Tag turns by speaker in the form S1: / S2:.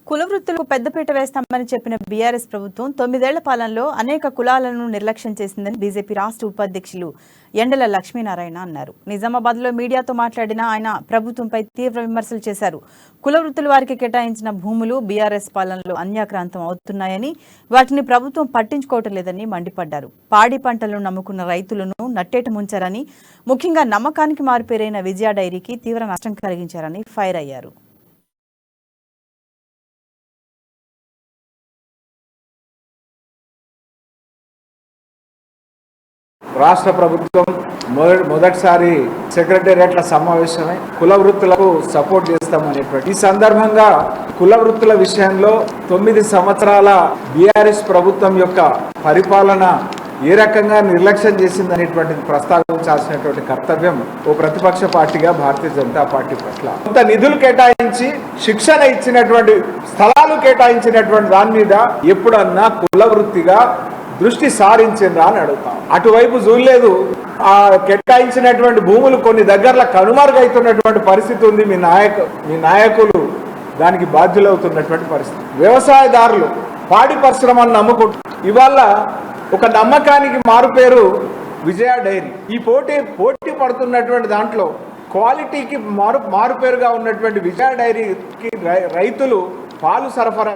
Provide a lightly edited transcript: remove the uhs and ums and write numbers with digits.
S1: కుల వృత్తులకు పెద్దపీట వేస్తామని చెప్పిన బీఆర్ఎస్ ప్రభుత్వం 9 ఏళ్ల పాలనలో అనేక కులాలను నిర్లక్ష్యం చేసిందని బీజేపీ రాష్ట్ర ఉపాధ్యక్షులు ఎండల లక్ష్మీనారాయణ అన్నారు. నిజామాబాద్లో మీడియాతో మాట్లాడిన ఆయన ప్రభుత్వంపై తీవ్ర విమర్శలు చేశారు. కుల వృత్తుల వారికి కేటాయించిన భూములు బీఆర్ఎస్ పాలనలో అన్యాక్రాంతం అవుతున్నాయని, వాటిని ప్రభుత్వం పట్టించుకోవటం లేదని మండిపడ్డారు. పాడి పంటలను నమ్ముకున్న రైతులను నట్టేట ముంచారని, ముఖ్యంగా నమ్మకానికి మారుపేరైన విజయ డైరీకి తీవ్ర నష్టం కలిగించారని ఫైర్ అయ్యారు.
S2: రాష్ట్ర ప్రభుత్వం మొదటిసారి సెక్రటేరియట్ల సమావేశమై కుల వృత్తులకు సపోర్ట్ చేస్తామనేటువంటి ఈ సందర్భంగా కుల వృత్తుల విషయంలో 9 సంవత్సరాల బీఆర్ఎస్ ప్రభుత్వం యొక్క పరిపాలన ఏ రకంగా నిర్లక్ష్యం చేసిందనేటువంటిది ప్రస్తావించాల్సినటువంటి కర్తవ్యం ఓ ప్రతిపక్ష పార్టీగా భారతీయ జనతా పార్టీ పట్ల కొంత నిధులు కేటాయించి శిక్షణ ఇచ్చినటువంటి స్థలాలు కేటాయించినటువంటి దాని మీద ఎప్పుడన్నా కుల వృత్తిగా దృష్టి సారించిందా అని అడుగుతాం. అటువైపు చూడలేదు. ఆ కేటాయించినటువంటి భూములు కొన్ని దగ్గరలో కనుమరుగైతున్నటువంటి పరిస్థితి ఉంది. మీ నాయకులు దానికి బాధ్యులవుతున్నటువంటి పరిస్థితి. వ్యవసాయదారులు పాడి పరిశ్రమను నమ్ముకుంటారు. ఇవాళ ఒక నమ్మకానికి మారుపేరు విజయ డైరీ. ఈ పోటీ పడుతున్నటువంటి దాంట్లో క్వాలిటీకి మారుపేరుగా ఉన్నటువంటి విజయ డైరీకి రైతులు పాలు సరఫరా